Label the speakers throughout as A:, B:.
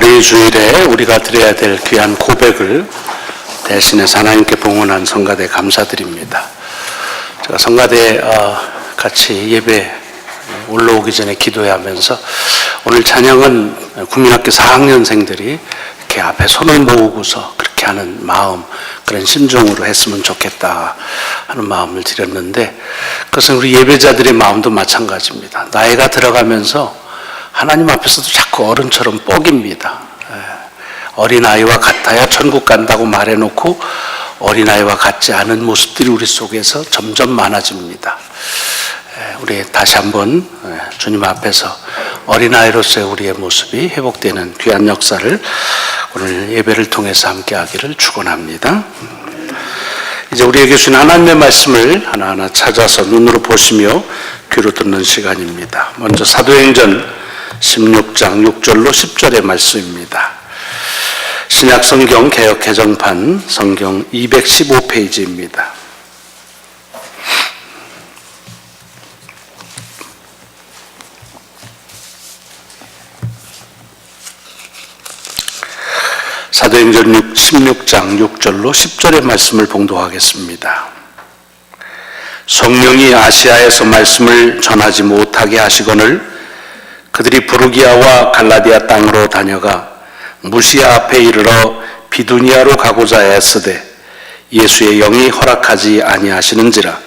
A: 오늘 이 주일에 우리가 드려야 될 귀한 고백을 대신해서 하나님께 봉헌한 성가대 감사드립니다. 제가 성가대 같이 예배 올라오기 전에 기도하면서 오늘 찬양은 국민학교 4학년생들이 이렇게 앞에 손을 모으고서 그렇게 하는 마음, 그런 심정으로 했으면 좋겠다 하는 마음을 드렸는데, 그것은 우리 예배자들의 마음도 마찬가지입니다. 나이가 들어가면서 하나님 앞에서도 자꾸 어른처럼 뻐깁니다. 어린아이와 같아야 천국 간다고 말해놓고 어린아이와 같지 않은 모습들이 우리 속에서 점점 많아집니다. 우리 다시 한번 주님 앞에서 어린아이로서의 우리의 모습이 회복되는 귀한 역사를 오늘 예배를 통해서 함께 하기를 축원합니다. 이제 우리에게 주신 하나님의 말씀을 하나하나 찾아서 눈으로 보시며 귀로 듣는 시간입니다. 먼저 사도행전 16장 6절로 10절의 말씀입니다. 신약성경 개역개정판 성경 215페이지입니다. 사도행전 16장 6절로 10절의 말씀을 봉독하겠습니다. 성령이 아시아에서 말씀을 전하지 못하게 하시거늘 그들이 부르기아와 갈라디아 땅으로 다녀가 무시아 앞에 이르러 비두니아로 가고자 애쓰되 예수의 영이 허락하지 아니하시는지라.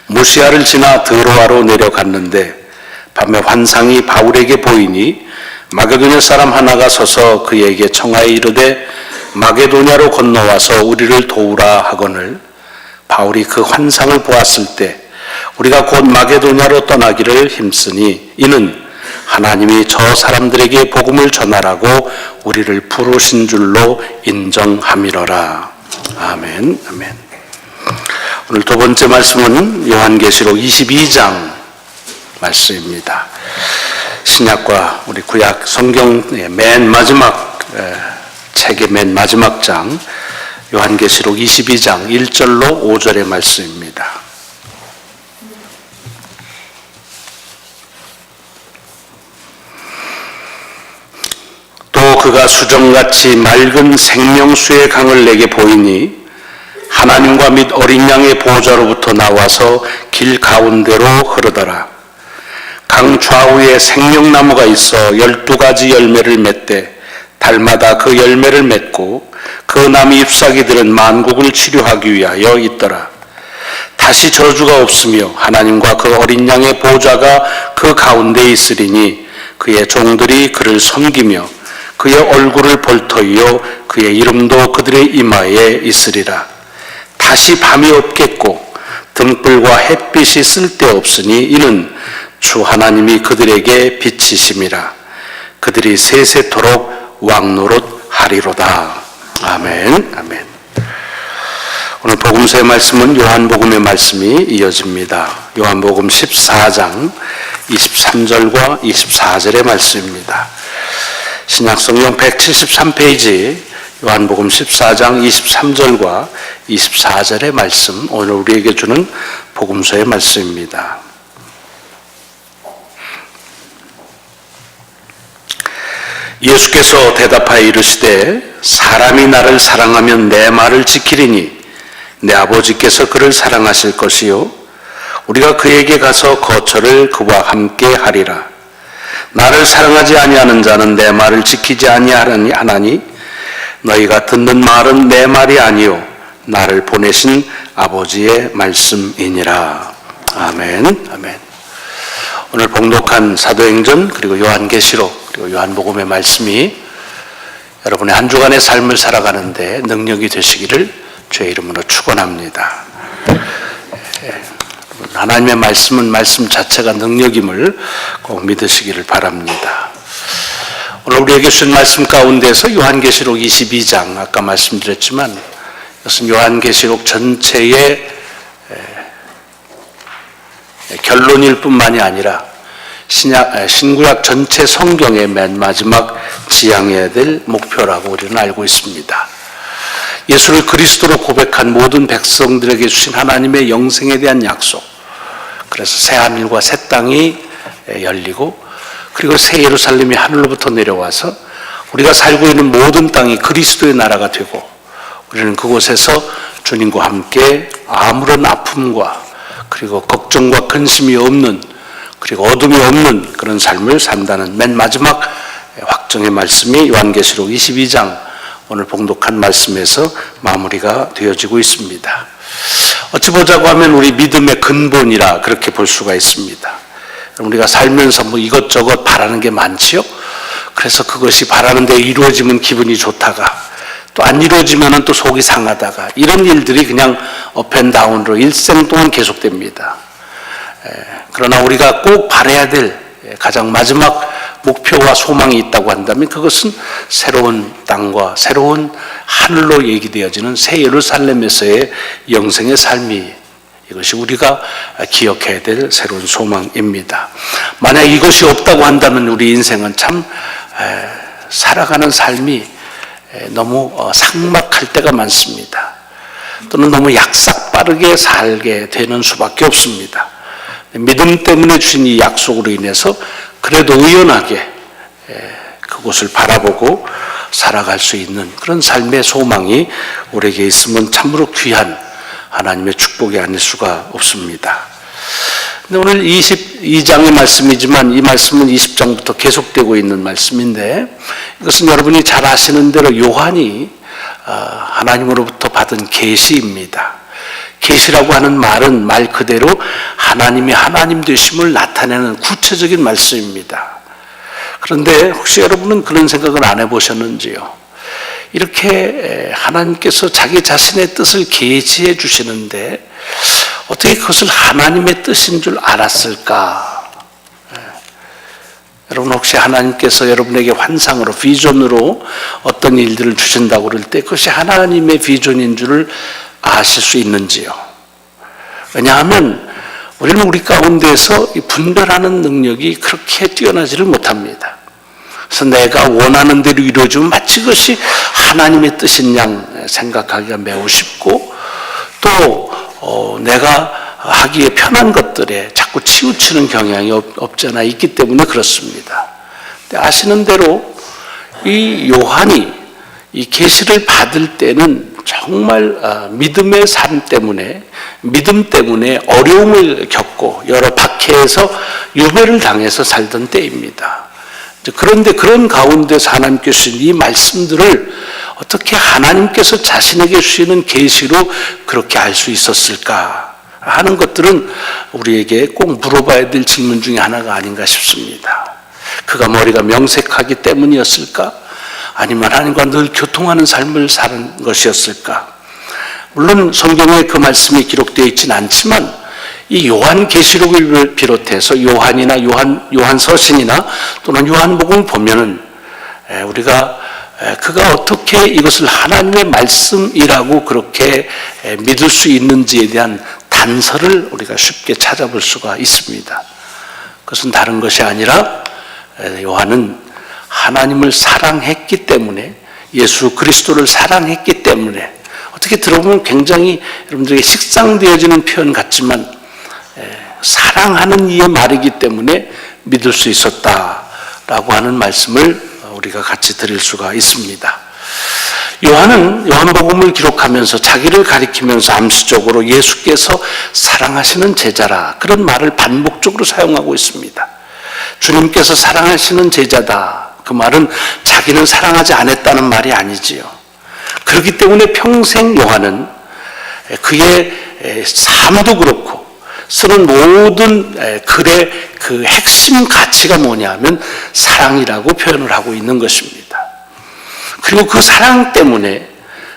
A: 무시아를 지나 드로아로 내려갔는데 밤에 환상이 바울에게 보이니 마게도냐 사람 하나가 서서 그에게 청하여 이르되 마게도냐로 건너와서 우리를 도우라 하거늘 바울이 그 환상을 보았을 때 우리가 곧 마게도냐로 떠나기를 힘쓰니 이는 하나님이 저 사람들에게 복음을 전하라고 우리를 부르신 줄로 인정함이러라. 아멘. 아멘. 오늘 두 번째 말씀은 요한계시록 22장 말씀입니다. 신약과 우리 구약 성경의 맨 마지막 책의 맨 마지막 장 요한계시록 22장 1절로 5절의 말씀입니다. 또 그가 수정같이 맑은 생명수의 강을 내게 보이니 하나님과 및 어린 양의 보호자로부터 나와서 길 가운데로 흐르더라. 강 좌우에 생명나무가 있어 12가지 열매를 맺되 달마다 그 열매를 맺고 그 나무 잎사귀들은 만국을 치료하기 위하여 있더라. 다시 저주가 없으며 하나님과 그 어린 양의 보호자가 그 가운데 있으리니 그의 종들이 그를 섬기며 그의 얼굴을 볼터이요 그의 이름도 그들의 이마에 있으리라. 다시 밤이 없겠고 등불과 햇빛이 쓸데없으니 이는 주 하나님이 그들에게 빛이심이라. 그들이 세세토록 왕노릇하리로다. 아멘. 아멘. 오늘 복음서의 말씀은 요한복음의 말씀이 이어집니다. 요한복음 14장 23절과 24절의 말씀입니다. 신약성경 173페이지 요한복음 14장 23절과 24절의 말씀, 오늘 우리에게 주는 복음서의 말씀입니다. 예수께서 대답하여 이르시되 사람이 나를 사랑하면 내 말을 지키리니 내 아버지께서 그를 사랑하실 것이요 우리가 그에게 가서 거처를 그와 함께 하리라. 나를 사랑하지 아니하는 자는 내 말을 지키지 아니하나니 너희가 듣는 말은 내 말이 아니요 나를 보내신 아버지의 말씀이니라. 아멘. 아멘. 오늘 봉독한 사도행전 그리고 요한계시록 그리고 요한복음의 말씀이 여러분의 한 주간의 삶을 살아가는데 능력이 되시기를 주의 이름으로 축원합니다. 하나님의 말씀은 말씀 자체가 능력임을 꼭 믿으시기를 바랍니다. 오늘 우리에게 주신 말씀 가운데서 요한계시록 22장 아까 말씀드렸지만 이것은 요한계시록 전체의 결론일 뿐만이 아니라 신구약 전체 성경의 맨 마지막 지향해야 될 목표라고 우리는 알고 있습니다. 예수를 그리스도로 고백한 모든 백성들에게 주신 하나님의 영생에 대한 약속, 그래서 새 하늘과 새 땅이 열리고 그리고 새 예루살렘이 하늘로부터 내려와서 우리가 살고 있는 모든 땅이 그리스도의 나라가 되고 우리는 그곳에서 주님과 함께 아무런 아픔과 그리고 걱정과 근심이 없는 그리고 어둠이 없는 그런 삶을 산다는 맨 마지막 확정의 말씀이 요한계시록 22장 오늘 봉독한 말씀에서 마무리가 되어지고 있습니다. 어찌 보자고 하면 우리 믿음의 근본이라 그렇게 볼 수가 있습니다. 우리가 살면서 뭐 이것저것 바라는 게 많지요. 그래서 그것이 바라는 데 이루어지면 기분이 좋다가 또 안 이루어지면 또 속이 상하다가 이런 일들이 그냥 업앤다운으로 일생 동안 계속됩니다. 그러나 우리가 꼭 바라야 될 가장 마지막 목표와 소망이 있다고 한다면 그것은 새로운 땅과 새로운 하늘로 얘기되어지는 새 예루살렘에서의 영생의 삶이 이것이 우리가 기억해야 될 새로운 소망입니다. 만약 이것이 없다고 한다면 우리 인생은 참 살아가는 삶이 너무 삭막할 때가 많습니다. 또는 너무 약삭빠르게 살게 되는 수밖에 없습니다. 믿음 때문에 주신 이 약속으로 인해서 그래도 의연하게 그곳을 바라보고 살아갈 수 있는 그런 삶의 소망이 우리에게 있으면 참으로 귀한 하나님의 축복이 아닐 수가 없습니다. 근데 오늘 22장의 말씀이지만 이 말씀은 20장부터 계속되고 있는 말씀인데 이것은 여러분이 잘 아시는 대로 요한이 하나님으로부터 받은 계시입니다. 계시라고 하는 말은 말 그대로 하나님이 하나님 되심을 나타내는 구체적인 말씀입니다. 그런데 혹시 여러분은 그런 생각을 안 해보셨는지요? 이렇게 하나님께서 자기 자신의 뜻을 계시해 주시는데 어떻게 그것을 하나님의 뜻인 줄 알았을까? 여러분 혹시 하나님께서 여러분에게 환상으로 비전으로 어떤 일들을 주신다고 그럴 때 그것이 하나님의 비전인 줄을 아실 수 있는지요? 왜냐하면 우리는 우리 가운데서 분별하는 능력이 그렇게 뛰어나지를 못합니다. 그래서 내가 원하는 대로 이루어지면 마치 그것이 하나님의 뜻인 양 생각하기가 매우 쉽고 또 내가 하기에 편한 것들에 자꾸 치우치는 경향이 없지 않아 있기 때문에 그렇습니다. 근데 아시는 대로 이 요한이 이 계시를 받을 때는 정말 믿음의 삶 때문에 믿음 때문에 어려움을 겪고 여러 박해에서 유배를 당해서 살던 때입니다. 그런데 그런 가운데서 하나님께서 주신 이 말씀들을 어떻게 하나님께서 자신에게 주시는 계시로 그렇게 알 수 있었을까 하는 것들은 우리에게 꼭 물어봐야 될 질문 중에 하나가 아닌가 싶습니다. 그가 머리가 명색하기 때문이었을까? 아니면 하나님과 늘 교통하는 삶을 사는 것이었을까? 물론 성경에 그 말씀이 기록되어 있지는 않지만 이 요한계시록을 비롯해서 요한이나 요한서신이나 또는 요한복음을 보면은 우리가 그가 어떻게 이것을 하나님의 말씀이라고 그렇게 믿을 수 있는지에 대한 단서를 우리가 쉽게 찾아볼 수가 있습니다. 그것은 다른 것이 아니라 요한은 하나님을 사랑했기 때문에 예수 그리스도를 사랑했기 때문에 어떻게 들어보면 굉장히 여러분들에게 식상되어지는 표현 같지만 사랑하는 이의 말이기 때문에 믿을 수 있었다라고 하는 말씀을 우리가 같이 드릴 수가 있습니다. 요한은 요한복음을 기록하면서 자기를 가리키면서 암시적으로 예수께서 사랑하시는 제자라 그런 말을 반복적으로 사용하고 있습니다. 주님께서 사랑하시는 제자다. 그 말은 자기는 사랑하지 않았다는 말이 아니지요. 그렇기 때문에 평생 요한은 그의 삶도 그렇고 쓰는 모든 글의 그 핵심 가치가 뭐냐면 사랑이라고 표현을 하고 있는 것입니다. 그리고 그 사랑 때문에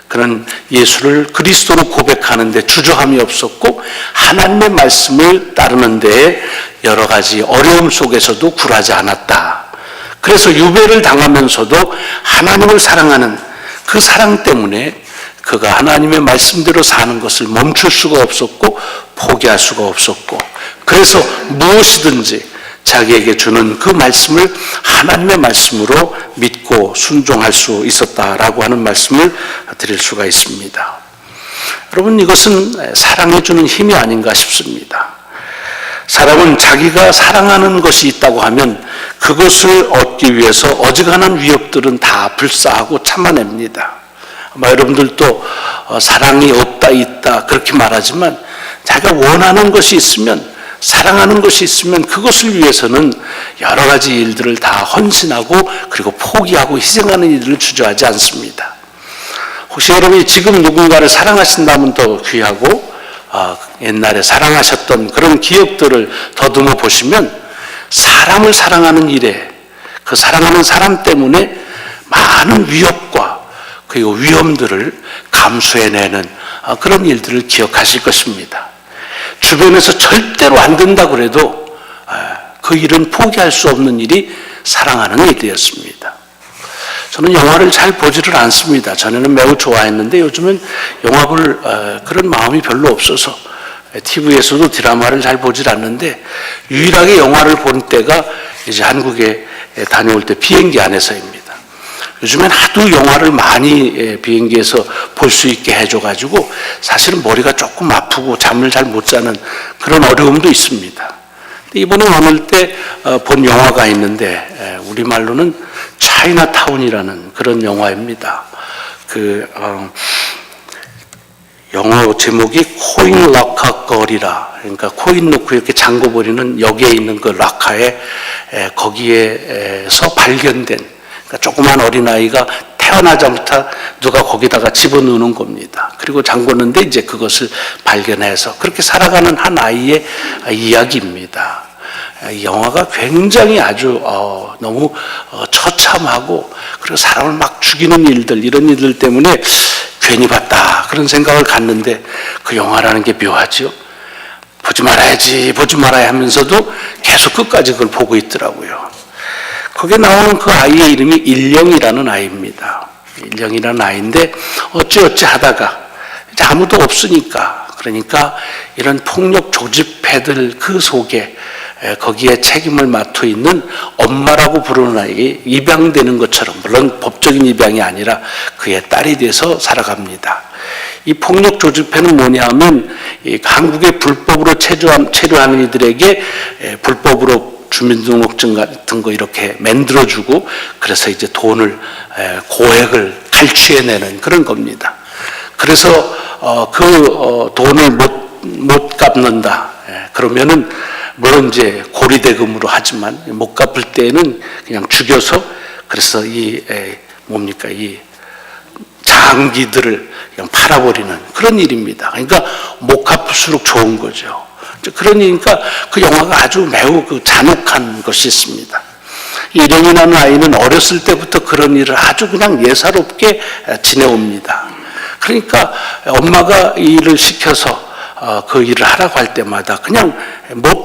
A: 그는 예수를 그리스도로 고백하는 데 주저함이 없었고 하나님의 말씀을 따르는 데 여러 가지 어려움 속에서도 굴하지 않았다. 그래서 유배를 당하면서도 하나님을 사랑하는 그 사랑 때문에 그가 하나님의 말씀대로 사는 것을 멈출 수가 없었고 포기할 수가 없었고 그래서 무엇이든지 자기에게 주는 그 말씀을 하나님의 말씀으로 믿고 순종할 수 있었다라고 하는 말씀을 드릴 수가 있습니다. 여러분 이것은 사랑해 주는 힘이 아닌가 싶습니다. 사람은 자기가 사랑하는 것이 있다고 하면 그것을 얻기 위해서 어지간한 위협들은 다 불사하고 참아냅니다. 아마 여러분들도 사랑이 없다 있다 그렇게 말하지만 자기가 원하는 것이 있으면, 사랑하는 것이 있으면 그것을 위해서는 여러 가지 일들을 다 헌신하고 그리고 포기하고 희생하는 일들을 주저하지 않습니다. 혹시 여러분이 지금 누군가를 사랑하신다면 더 귀하고 옛날에 사랑하셨던 그런 기억들을 더듬어 보시면 사람을 사랑하는 일에, 그 사랑하는 사람 때문에 많은 위협과 그리고 위험들을 감수해내는 그런 일들을 기억하실 것입니다. 주변에서 절대로 안 된다고 그래도 그 일은 포기할 수 없는 일이 사랑하는 일이었습니다. 저는 영화를 잘 보지를 않습니다. 전에는 매우 좋아했는데 요즘은 영화 볼 그런 마음이 별로 없어서 TV에서도 드라마를 잘 보질 않는데, 유일하게 영화를 본 때가 이제 한국에 다녀올 때 비행기 안에서입니다. 요즘엔 하도 영화를 많이 비행기에서 볼 수 있게 해줘가지고 사실은 머리가 조금 아프고 잠을 잘 못 자는 그런 어려움도 있습니다. 이번에 오늘 때 본 영화가 있는데 우리말로는 차이나타운이라는 그런 영화입니다. 영어 제목이 코인 락카 거리라, 그러니까 코인 넣고 이렇게 잠궈버리는 역에 있는 그 락카에 거기에서 발견된, 그러니까 조그만 어린아이가 태어나자마자 누가 거기다가 집어넣는 겁니다. 그리고 잠궜는데 이제 그것을 발견해서 그렇게 살아가는 한 아이의 이야기입니다. 이 영화가 굉장히 아주 너무 처참하고, 그리고 사람을 막 죽이는 일들, 이런 일들 때문에 괜히 봤다 그런 생각을 갖는데, 그 영화라는 게 묘하죠. 보지 말아야지 보지 말아야 하면서도 계속 끝까지 그걸 보고 있더라고요. 거기에 나오는 그 아이의 이름이 일령이라는 아이입니다. 일령이라는 아이인데 어찌어찌 하다가 이제 아무도 없으니까, 그러니까 이런 폭력 조직패들 그 속에 거기에 책임을 맡고 있는 엄마라고 부르는 아이에게 입양되는 것처럼, 물론 법적인 입양이 아니라 그의 딸이 돼서 살아갑니다. 이 폭력 조직패는 뭐냐면 한국의 불법으로 체류하는 이들에게 불법으로 주민등록증 같은 거 이렇게 만들어주고, 그래서 이제 돈을, 고액을 갈취해내는 그런 겁니다. 그래서 돈을 못 갚는다 그러면은, 물론 이제 고리대금으로 하지만 못 갚을 때에는 그냥 죽여서, 그래서 이 장기들을 그냥 팔아버리는 그런 일입니다. 그러니까 못 갚을수록 좋은 거죠. 그러니까 그 영화가 아주 매우 잔혹한 것이 있습니다. 일령이라는 아이는 어렸을 때부터 그런 일을 아주 그냥 예사롭게 지내옵니다. 그러니까 엄마가 이 일을 시켜서 그 일을 하라고 할 때마다 그냥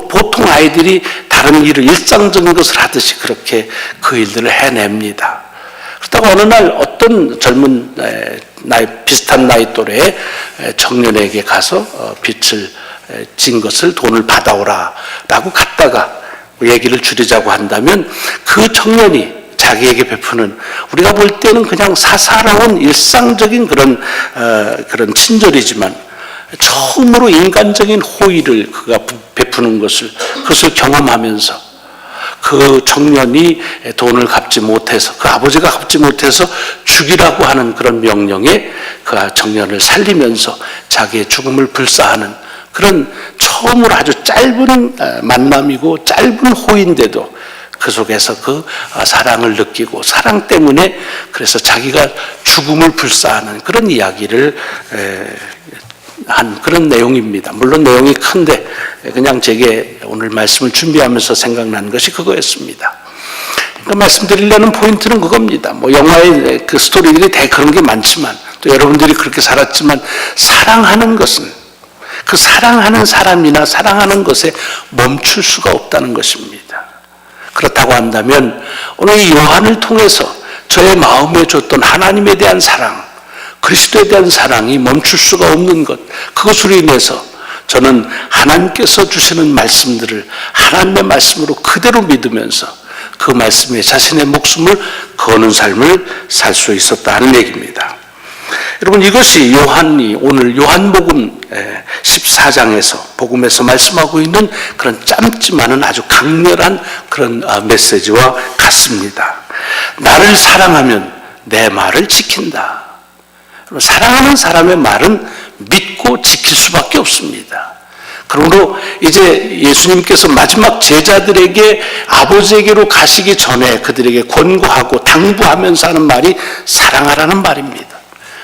A: 보통 아이들이 다른 일을 일상적인 것을 하듯이 그렇게 그 일들을 해냅니다. 그러다가 어느 날 어떤 젊은 비슷한 나이 또래의 청년에게 가서 빚을 진 것을 돈을 받아오라 라고 갔다가, 얘기를 줄이자고 한다면 그 청년이 자기에게 베푸는, 우리가 볼 때는 그냥 사사로운 일상적인 그런 친절이지만 처음으로 인간적인 호의를 그가 베푸는 그것을 경험하면서 그 청년이 돈을 갚지 못해서, 그 아버지가 갚지 못해서 죽이라고 하는 그런 명령에 그 청년을 살리면서 자기의 죽음을 불사하는 그런 처음으로 아주 짧은 만남이고 짧은 호의인데도 그 속에서 그 사랑을 느끼고, 사랑 때문에 그래서 자기가 죽음을 불사하는 그런 이야기를 한 그런 내용입니다. 물론 내용이 큰데 그냥 제게 오늘 말씀을 준비하면서 생각난 것이 그거였습니다. 그러니까 말씀드리려는 포인트는 그겁니다. 영화의 그 스토리들이 다 그런 게 많지만, 또 여러분들이 그렇게 살았지만, 사랑하는 것은 그 사랑하는 사람이나 사랑하는 것에 멈출 수가 없다는 것입니다. 그렇다고 한다면 오늘 이 요한을 통해서 저의 마음에 줬던 하나님에 대한 사랑, 그리스도에 대한 사랑이 멈출 수가 없는 것, 그것으로 인해서 저는 하나님께서 주시는 말씀들을 하나님의 말씀으로 그대로 믿으면서 그 말씀에 자신의 목숨을 거는 삶을 살 수 있었다는 얘기입니다. 여러분, 이것이 요한이 오늘 요한복음 14장에서 복음에서 말씀하고 있는 그런 짧지만은 아주 강렬한 그런 메시지와 같습니다. 나를 사랑하면 내 말을 지킨다. 사랑하는 사람의 말은 믿고 지킬 수밖에 없습니다. 그러므로 이제 예수님께서 마지막 제자들에게 아버지에게로 가시기 전에 그들에게 권고하고 당부하면서 하는 말이 사랑하라는 말입니다.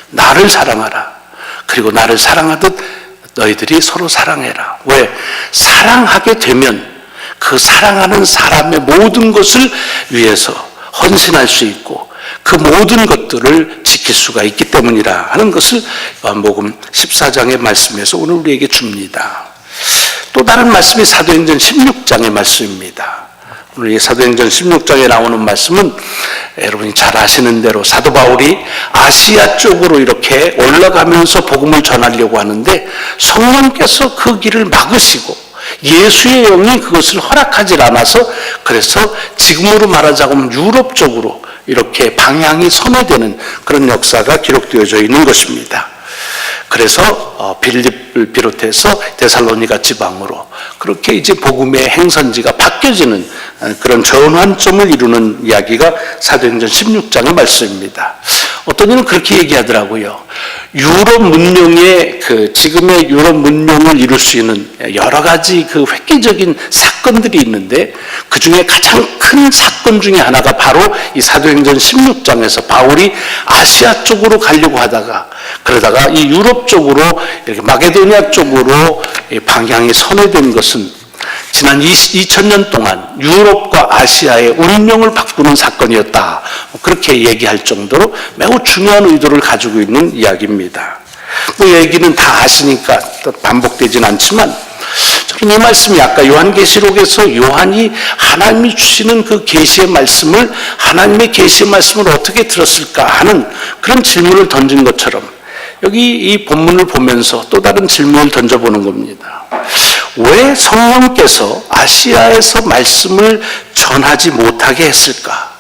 A: 나를 사랑하라. 그리고 나를 사랑하듯 너희들이 서로 사랑해라. 왜? 사랑하게 되면 그 사랑하는 사람의 모든 것을 위해서 헌신할 수 있고 그 모든 것들을 지킬 수가 있기 때문이라 하는 것을 요한복음 14장의 말씀에서 오늘 우리에게 줍니다. 또 다른 말씀이 사도행전 16장의 말씀입니다. 오늘 이 사도행전 16장에 나오는 말씀은 여러분이 잘 아시는 대로 사도 바울이 아시아 쪽으로 이렇게 올라가면서 복음을 전하려고 하는데 성령께서 그 길을 막으시고 예수의 영이 그것을 허락하지 않아서 그래서 지금으로 말하자면 유럽 쪽으로 이렇게 방향이 선회되는 그런 역사가 기록되어져 있는 것입니다. 그래서 빌립을 비롯해서 데살로니가 지방으로 그렇게 이제 복음의 행선지가 바뀌어지는 그런 전환점을 이루는 이야기가 사도행전 16장의 말씀입니다. 어떤 이는 그렇게 얘기하더라고요. 유럽 문명의 지금의 유럽 문명을 이룰 수 있는 여러 가지 획기적인 사건들이 있는데 그 중에 가장 큰 사건 중에 하나가 바로 이 사도행전 16장에서 바울이 아시아 쪽으로 가려고 하다가 그러다가 이 유럽 쪽으로 이렇게 마게도니아 쪽으로 방향이 선회된 것은 지난 2000년 동안 유럽과 아시아의 운명을 바꾸는 사건이었다. 그렇게 얘기할 정도로 매우 중요한 의도를 가지고 있는 이야기입니다. 뭐 얘기는 다 아시니까 또 반복되진 않지만 저는 이 말씀이 아까 요한계시록에서 요한이 하나님이 주시는 그 계시의 말씀을 하나님의 계시의 말씀을 어떻게 들었을까 하는 그런 질문을 던진 것처럼 여기 이 본문을 보면서 또 다른 질문을 던져보는 겁니다. 왜 성령께서 아시아에서 말씀을 전하지 못하게 했을까?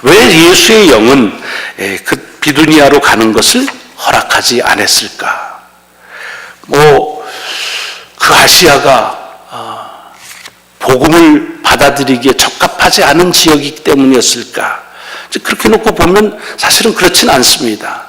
A: 왜 예수의 영은 그 비두니아로 가는 것을 허락하지 않았을까? 그 아시아가 복음을 받아들이기에 적합하지 않은 지역이기 때문이었을까? 그렇게 놓고 보면 사실은 그렇지는 않습니다.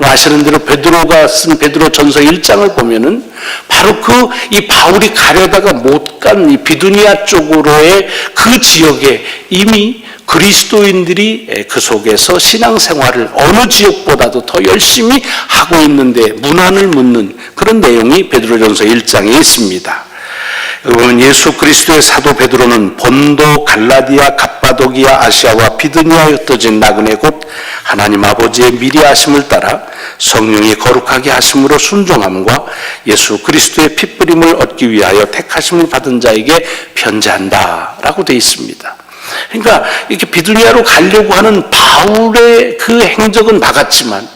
A: 아시는 대로 베드로가 쓴 베드로전서 1장을 보면은 바로 이 바울이 가려다가 못 간 이 비두니아 쪽으로의 그 지역에 이미 그리스도인들이 그 속에서 신앙생활을 어느 지역보다도 더 열심히 하고 있는데 문안을 묻는 그런 내용이 베드로전서 1장에 있습니다. 여러분, 예수 그리스도의 사도 베드로는 본도, 갈라디아, 갑바도기아, 아시아와 비두니아에 흩어진 나그네 곧 하나님 아버지의 미리 하심을 따라 성령이 거룩하게 하심으로 순종함과 예수 그리스도의 핏부림을 얻기 위하여 택하심을 받은 자에게 편지한다라고 되어 있습니다. 그러니까 이렇게 비두니아로 가려고 하는 바울의 그 행적은 막았지만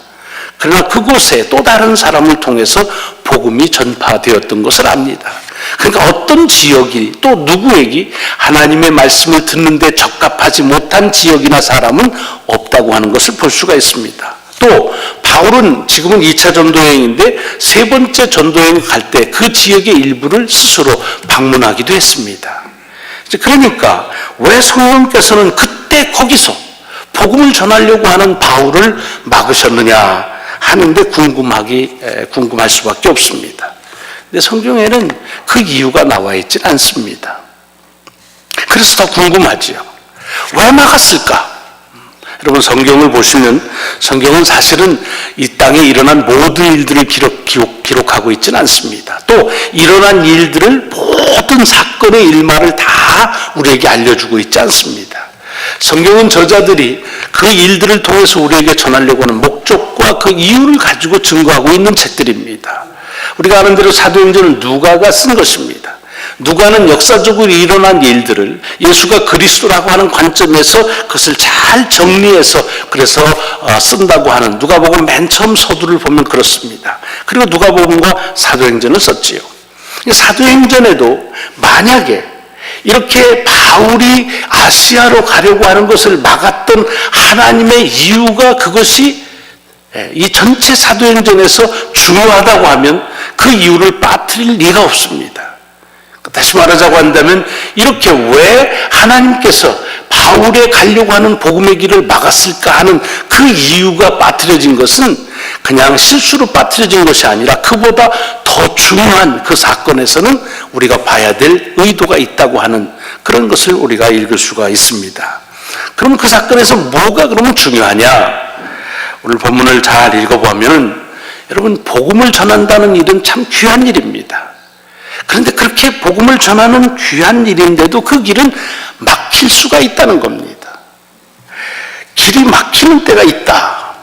A: 그러나 그곳에 또 다른 사람을 통해서 복음이 전파되었던 것을 압니다. 그러니까 어떤 지역이 또 누구에게 하나님의 말씀을 듣는데 적합하지 못한 지역이나 사람은 없다고 하는 것을 볼 수가 있습니다. 또 바울은 지금은 2차 전도여행인데 세 번째 전도여행 갈 때 그 지역의 일부를 스스로 방문하기도 했습니다. 그러니까 왜 성령께서는 그때 거기서 복음을 전하려고 하는 바울을 막으셨느냐 하는데 궁금할 수밖에 없습니다. 근데 성경에는 그 이유가 나와 있지 않습니다. 그래서 더 궁금하지요. 왜 막았을까? 여러분, 성경을 보시면 성경은 사실은 이 땅에 일어난 모든 일들을 기록하고 있지는 않습니다. 또 일어난 일들을 모든 사건의 일말을 다 우리에게 알려주고 있지 않습니다. 성경은 저자들이 그 일들을 통해서 우리에게 전하려고 하는 목적과 그 이유를 가지고 증거하고 있는 책들입니다. 우리가 아는 대로 사도행전은 누가가 쓴 것입니다. 누가는 역사적으로 일어난 일들을 예수가 그리스도라고 하는 관점에서 그것을 잘 정리해서 그래서 쓴다고 하는 누가복음 맨 처음 서두를 보면 그렇습니다. 그리고 누가복음과 사도행전을 썼지요. 사도행전에도 만약에 이렇게 바울이 아시아로 가려고 하는 것을 막았던 하나님의 이유가 그것이 이 전체 사도행전에서 중요하다고 하면 그 이유를 빠뜨릴 리가 없습니다. 다시 말하자고 한다면 이렇게 왜 하나님께서 바울에 가려고 하는 복음의 길을 막았을까 하는 그 이유가 빠뜨려진 것은 그냥 실수로 빠뜨려진 것이 아니라 그보다 더 중요한 그 사건에서는 우리가 봐야 될 의도가 있다고 하는 그런 것을 우리가 읽을 수가 있습니다. 그럼 그 사건에서 뭐가 그러면 중요하냐? 오늘 본문을 잘 읽어보면 여러분, 복음을 전한다는 일은 참 귀한 일입니다. 그런데 그렇게 복음을 전하는 귀한 일인데도 그 길은 막힐 수가 있다는 겁니다. 길이 막히는 때가 있다.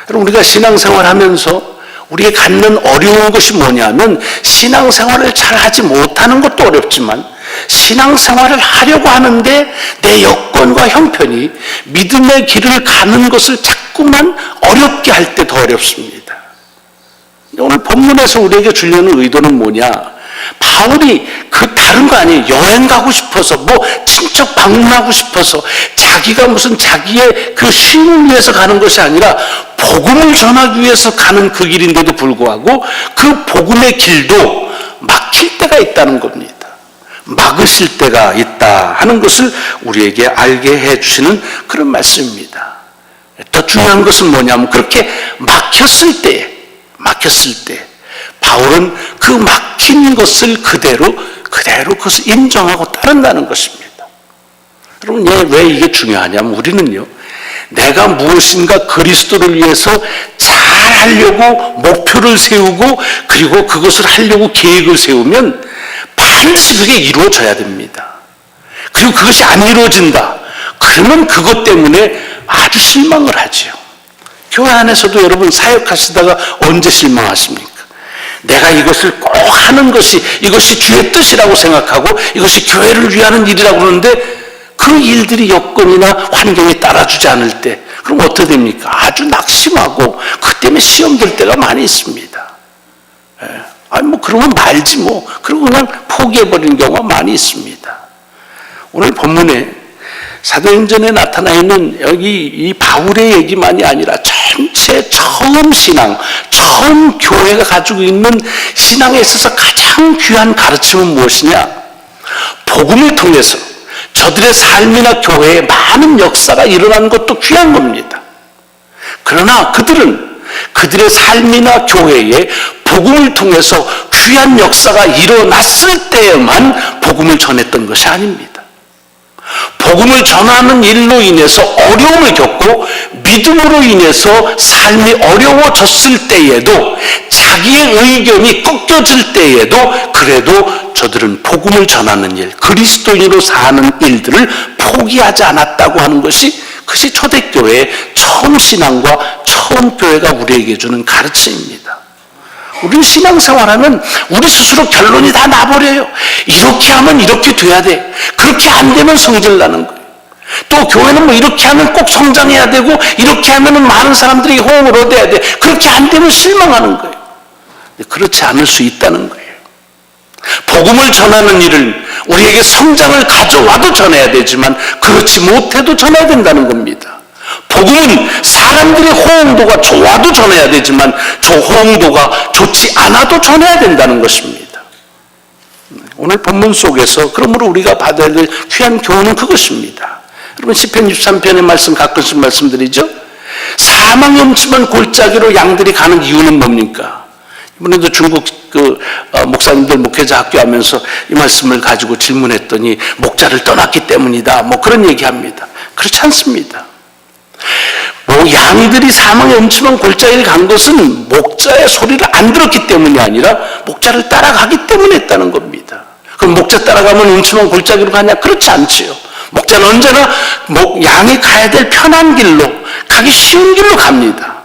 A: 여러분, 우리가 신앙생활 하면서 우리가 갖는 어려운 것이 뭐냐면 신앙생활을 잘 하지 못하는 것도 어렵지만 신앙생활을 하려고 하는데 내 여건과 형편이 믿음의 길을 가는 것을 자꾸만 어렵게 할 때 더 어렵습니다. 오늘 본문에서 우리에게 주려는 의도는 뭐냐? 바울이 그 다른 거 아니에요. 여행 가고 싶어서, 뭐 친척 방문하고 싶어서, 자기가 무슨 자기의 그 쉼을 위해서 가는 것이 아니라 복음을 전하기 위해서 가는 그 길인데도 불구하고 그 복음의 길도 막힐 때가 있다는 겁니다. 막으실 때가 있다 하는 것을 우리에게 알게 해주시는 그런 말씀입니다. 더 중요한 것은 뭐냐면 그렇게 막혔을 때 바울은 그 막힌 것을 그대로 그것을 인정하고 따른다는 것입니다. 여러분, 왜 이게 중요하냐면 우리는요, 내가 무엇인가 그리스도를 위해서 잘 하려고 목표를 세우고 그리고 그것을 하려고 계획을 세우면 반드시 그게 이루어져야 됩니다. 그리고 그것이 안 이루어진다. 그러면 그것 때문에 아주 실망을 하지요. 교회 안에서도 여러분 사역하시다가 언제 실망하십니까? 내가 이것을 꼭 하는 것이 이것이 주의 뜻이라고 생각하고 이것이 교회를 위하는 일이라고 그러는데 그 일들이 여건이나 환경에 따라주지 않을 때 그럼 어떻게 됩니까? 아주 낙심하고 그 때문에 시험 들 때가 많이 있습니다. 아니 뭐 그러면 말지 뭐 그러고 그냥 포기해버리는 경우가 많이 있습니다. 오늘 본문에 사도행전에 나타나 있는 여기 이 바울의 얘기만이 아니라 전체 처음 신앙, 처음 교회가 가지고 있는 신앙에 있어서 가장 귀한 가르침은 무엇이냐? 복음을 통해서 저들의 삶이나 교회에 많은 역사가 일어난 것도 귀한 겁니다. 그러나 그들의 삶이나 교회에 복음을 통해서 귀한 역사가 일어났을 때에만 복음을 전했던 것이 아닙니다. 복음을 전하는 일로 인해서 어려움을 겪고 믿음으로 인해서 삶이 어려워졌을 때에도 자기의 의견이 꺾여질 때에도 그래도 저들은 복음을 전하는 일, 그리스도인으로 사는 일들을 포기하지 않았다고 하는 것이 그것이 초대교회의 처음 신앙과 처음 교회가 우리에게 주는 가르침입니다. 우리는 신앙생활하면 우리 스스로 결론이 다 나버려요. 이렇게 하면 이렇게 돼야 돼. 그렇게 안 되면 성질 나는 거예요. 또 교회는 뭐 이렇게 하면 꼭 성장해야 되고 이렇게 하면 많은 사람들이 호응을 얻어야 돼. 그렇게 안 되면 실망하는 거예요. 그렇지 않을 수 있다는 거예요. 복음을 전하는 일은 우리에게 성장을 가져와도 전해야 되지만 그렇지 못해도 전해야 된다는 겁니다. 복음은 사람들의 호응도가 좋아도 전해야 되지만 저 호응도가 좋지 않아도 전해야 된다는 것입니다. 오늘 본문 속에서 그러므로 우리가 받아야 될 귀한 교훈은 그것입니다. 여러분 시편 63편의 말씀 가끔씩 말씀드리죠. 사망이 엄침한 골짜기로 양들이 가는 이유는 뭡니까? 이번에도 중국 목사님들 목회자 학교 하면서 이 말씀을 가지고 질문했더니 목자를 떠났기 때문이다. 뭐 그런 얘기합니다. 그렇지 않습니다. 양들이 사망의 엄침한 골짜기를 간 것은 목자의 소리를 안 들었기 때문이 아니라 목자를 따라가기 때문에 했다는 겁니다. 그럼 목자 따라가면 엄침한 골짜기로 가냐? 그렇지 않지요. 목자는 언제나 양이 가야 될 편한 길로, 가기 쉬운 길로 갑니다.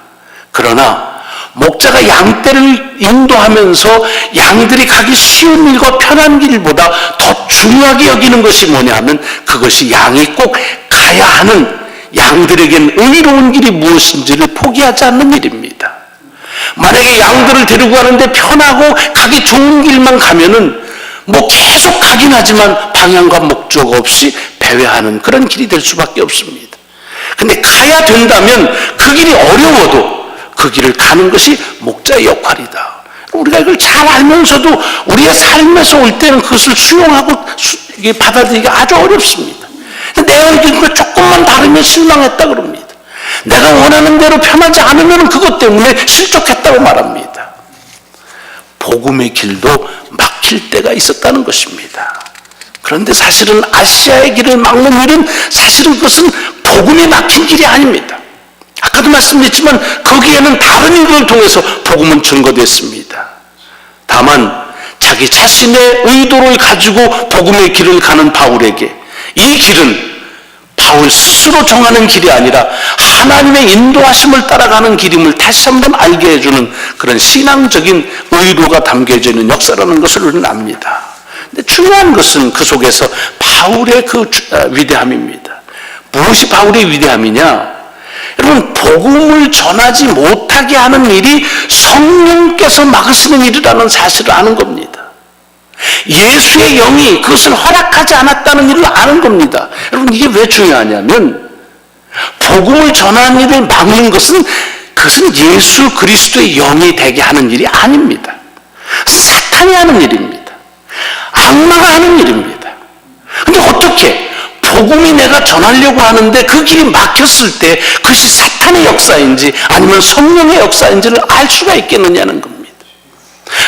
A: 그러나 목자가 양떼를 인도하면서 양들이 가기 쉬운 일과 편한 길보다 더 중요하게 여기는 것이 뭐냐 하면 그것이 양이 꼭 가야 하는 양들에겐 의로운 길이 무엇인지를 포기하지 않는 일입니다. 만약에 양들을 데리고 가는데 편하고 가기 좋은 길만 가면은 뭐 계속 가긴 하지만 방향과 목적 없이 배회하는 그런 길이 될 수밖에 없습니다. 근데 가야 된다면 그 길이 어려워도 그 길을 가는 것이 목자의 역할이다. 우리가 이걸 잘 알면서도 우리의 삶에서 올 때는 그것을 수용하고 받아들이기가 아주 어렵습니다. 내가 이긴 거 조금만 다르면 실망했다 그럽니다. 내가 원하는 대로 편하지 않으면 그것 때문에 실족했다고 말합니다. 복음의 길도 막힐 때가 있었다는 것입니다. 그런데 사실은 아시아의 길을 막는 일은 사실은 그것은 복음이 막힌 길이 아닙니다. 아까도 말씀드렸지만 거기에는 다른 일을 통해서 복음은 증거됐습니다. 다만 자기 자신의 의도를 가지고 복음의 길을 가는 바울에게 이 길은 바울 스스로 정하는 길이 아니라 하나님의 인도하심을 따라가는 길임을 다시 한번 알게 해주는 그런 신앙적인 의도가 담겨져 있는 역사라는 것을 우리는 압니다. 근데 중요한 것은 그 속에서 바울의 그 위대함입니다. 무엇이 바울의 위대함이냐? 여러분, 복음을 전하지 못하게 하는 일이 성령께서 막으시는 일이라는 사실을 아는 겁니다. 예수의 영이 그것을 허락하지 않았다는 일을 아는 겁니다. 여러분, 이게 왜 중요하냐면 복음을 전하는 일을 막는 것은 그것은 예수 그리스도의 영이 되게 하는 일이 아닙니다. 사탄이 하는 일입니다. 악마가 하는 일입니다. 근데 어떻게 복음이 내가 전하려고 하는데 그 길이 막혔을 때 그것이 사탄의 역사인지 아니면 성령의 역사인지를 알 수가 있겠느냐는 겁니다.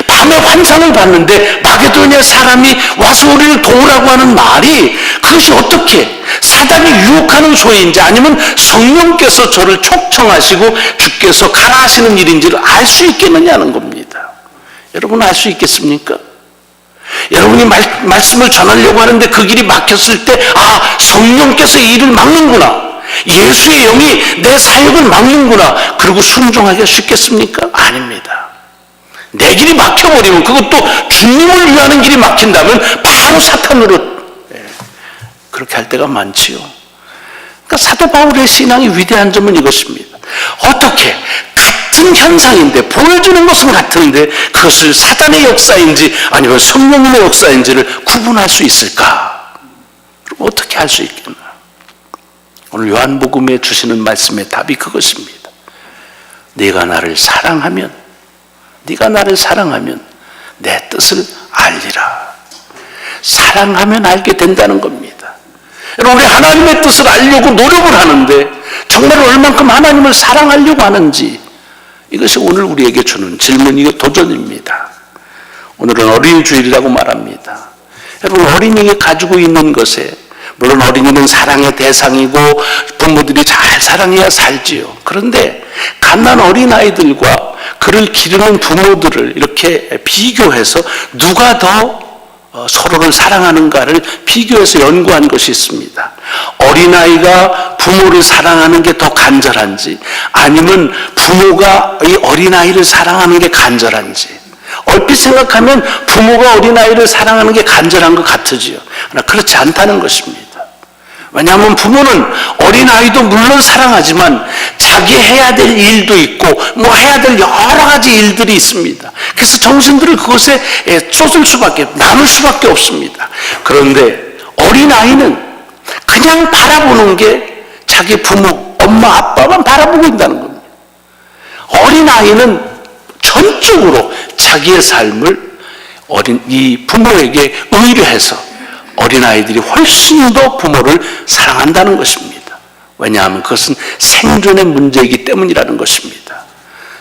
A: 밤에 환상을 봤는데 마게도냐 사람이 와서 우리를 도우라고 하는 말이 그것이 어떻게 사단이 유혹하는 소리인지 아니면 성령께서 저를 촉청하시고 주께서 가라 하시는 일인지를 알 수 있겠느냐는 겁니다. 여러분, 알 수 있겠습니까? 여러분이 말씀을 전하려고 하는데 그 길이 막혔을 때 성령께서 이 일을 막는구나, 예수의 영이 내 사역을 막는구나, 그리고 순종하기가 쉽겠습니까? 아닙니다. 내 길이 막혀버리면, 그것도 주님을 위하는 길이 막힌다면 바로 사탄으로 그렇게 할 때가 많지요. 그러니까 사도 바울의 신앙이 위대한 점은 이것입니다. 어떻게 같은 현상인데, 보여주는 것은 같은데 그것을 사단의 역사인지 아니면 성령의 역사인지를 구분할 수 있을까? 그럼 어떻게 할 수 있겠나? 오늘 요한복음에 주시는 말씀의 답이 그것입니다. 네가 나를 사랑하면 내 뜻을 알리라. 사랑하면 알게 된다는 겁니다. 여러분, 우리 하나님의 뜻을 알려고 노력을 하는데 정말 얼만큼 하나님을 사랑하려고 하는지, 이것이 오늘 우리에게 주는 질문이고 도전입니다. 오늘은 어린이 주일이라고 말합니다. 여러분, 어린이가 가지고 있는 것에, 물론 어린이는 사랑의 대상이고 부모들이 잘 사랑해야 살지요. 그런데 갓난 어린아이들과 그를 기르는 부모들을 이렇게 비교해서 누가 더 서로를 사랑하는가를 비교해서 연구한 것이 있습니다. 어린아이가 부모를 사랑하는 게 더 간절한지 아니면 부모가 이 어린아이를 사랑하는 게 간절한지, 얼핏 생각하면 부모가 어린아이를 사랑하는 게 간절한 것 같으지요. 그러나 그렇지 않다는 것입니다. 왜냐하면 부모는 어린아이도 물론 사랑하지만 자기 해야 될 일도 있고 해야 될 여러 가지 일들이 있습니다. 그래서 정신들을 그것에 쏟을 수밖에, 나눌 수밖에 없습니다. 그런데 어린아이는 그냥 바라보는 게 자기 부모, 엄마, 아빠만 바라보고 있다는 겁니다. 어린아이는 전적으로 자기의 삶을 이 부모에게 의뢰해서 어린아이들이 훨씬 더 부모를 사랑한다는 것입니다. 왜냐하면 그것은 생존의 문제이기 때문이라는 것입니다.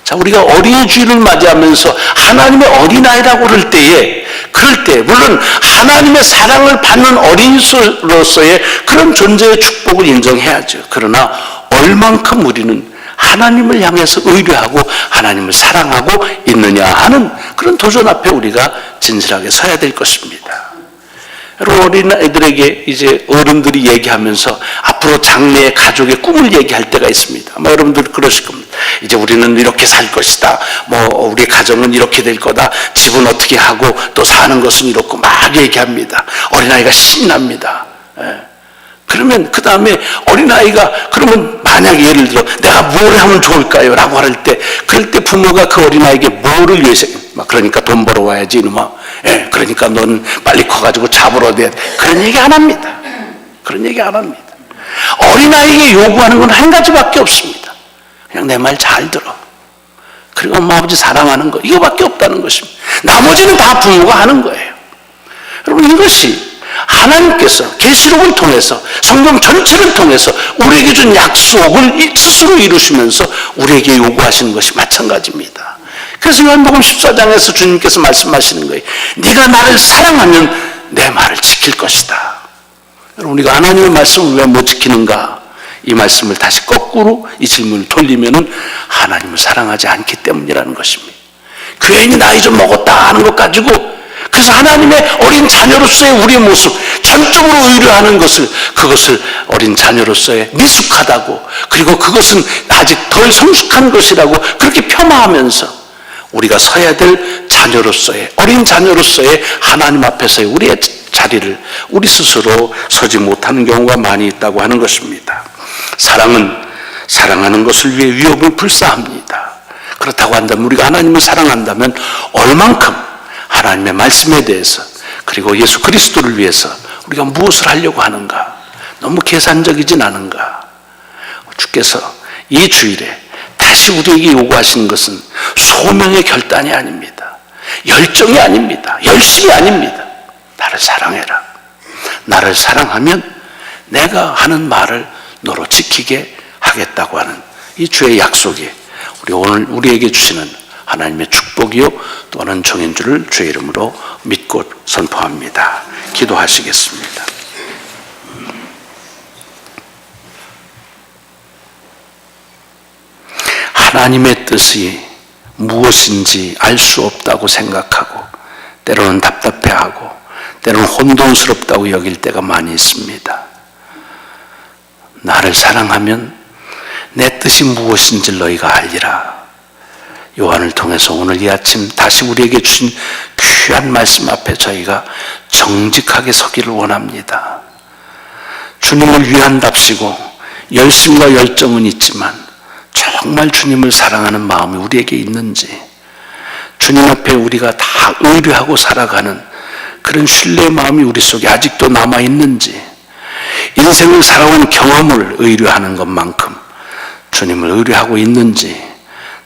A: 자, 우리가 어린이 주일을 맞이하면서 하나님의 어린아이라고 그럴 때 물론 하나님의 사랑을 받는 어린이로서의 그런 존재의 축복을 인정해야죠. 그러나 얼만큼 우리는 하나님을 향해서 의뢰하고 하나님을 사랑하고 있느냐 하는 그런 도전 앞에 우리가 진실하게 서야 될 것입니다. 여러분, 어린아이들에게 이제 어른들이 얘기하면서 앞으로 장래의 가족의 꿈을 얘기할 때가 있습니다. 아마 여러분들 그러실 겁니다. 이제 우리는 이렇게 살 것이다. 우리 가정은 이렇게 될 거다. 집은 어떻게 하고 또 사는 것은 이렇고 막 얘기합니다. 어린아이가 신납니다. 그러면 그 다음에 어린아이가 그러면 만약에 예를 들어 내가 뭘 하면 좋을까요? 라고 할 때, 그럴 때 부모가 그 어린아이에게 뭐를 위해서, 그러니까 돈 벌어와야지 이놈아. 그러니까 넌 빨리 커가지고 잡으러 돼. 그런 얘기 안 합니다. 어린아이에게 요구하는 건 한 가지밖에 없습니다. 그냥 내 말 잘 들어. 그리고 엄마 아버지 사랑하는 거, 이거밖에 없다는 것입니다. 나머지는 다 부모가 하는 거예요. 여러분, 이것이 하나님께서 계시록을 통해서, 성경 전체를 통해서 우리에게 준 약속을 스스로 이루시면서 우리에게 요구하시는 것이 마찬가지입니다. 그래서 요한복음 14장에서 주님께서 말씀하시는 거예요. 네가 나를 사랑하면 내 말을 지킬 것이다. 여러분, 우리가 하나님의 말씀을 왜 못 지키는가? 이 말씀을 다시 거꾸로 이 질문을 돌리면은 하나님을 사랑하지 않기 때문이라는 것입니다. 괜히 나이 좀 먹었다 하는 것 가지고, 그래서 하나님의 어린 자녀로서의 우리의 모습, 전적으로 의뢰하는 것을, 그것을 어린 자녀로서의 미숙하다고, 그리고 그것은 아직 덜 성숙한 것이라고 그렇게 폄하하면서 우리가 서야 될 자녀로서의, 어린 자녀로서의 하나님 앞에서의 우리의 자리를 우리 스스로 서지 못하는 경우가 많이 있다고 하는 것입니다. 사랑은 사랑하는 것을 위해 위협을 불사합니다. 그렇다고 한다면, 우리가 하나님을 사랑한다면 얼만큼 하나님의 말씀에 대해서, 그리고 예수 그리스도를 위해서 우리가 무엇을 하려고 하는가? 너무 계산적이진 않은가? 주께서 이 주일에 다시 우리에게 요구하시는 것은 소명의 결단이 아닙니다. 열정이 아닙니다. 열심이 아닙니다. 나를 사랑해라. 나를 사랑하면 내가 하는 말을 너로 지키게 하겠다고 하는 이 주의 약속이 오늘 우리에게 주시는 하나님의 축복이요 또는 정인 줄을 주의 이름으로 믿고 선포합니다. 기도하시겠습니다. 하나님의 뜻이 무엇인지 알 수 없다고 생각하고, 때로는 답답해하고, 때로는 혼돈스럽다고 여길 때가 많이 있습니다. 나를 사랑하면 내 뜻이 무엇인지 너희가 알리라. 요한을 통해서 오늘 이 아침 다시 우리에게 주신 귀한 말씀 앞에 저희가 정직하게 서기를 원합니다. 주님을 위한답시고 열심과 열정은 있지만 정말 주님을 사랑하는 마음이 우리에게 있는지, 주님 앞에 우리가 다 의뢰하고 살아가는 그런 신뢰의 마음이 우리 속에 아직도 남아있는지, 인생을 살아온 경험을 의뢰하는 것만큼 주님을 의뢰하고 있는지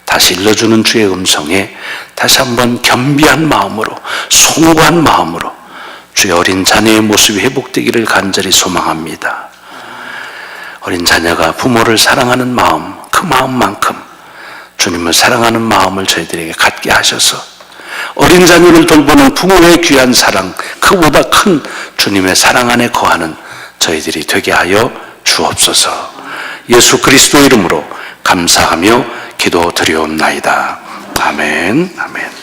A: 다시 일러주는 주의 음성에 다시 한번 겸비한 마음으로, 송구한 마음으로 주의 어린 자녀의 모습이 회복되기를 간절히 소망합니다. 어린 자녀가 부모를 사랑하는 마음, 그 마음만큼 주님을 사랑하는 마음을 저희들에게 갖게 하셔서 어린 자녀를 돌보는 부모의 귀한 사랑, 그보다 큰 주님의 사랑 안에 거하는 저희들이 되게 하여 주옵소서. 예수 그리스도 이름으로 감사하며 기도드리옵나이다. 아멘. 아멘.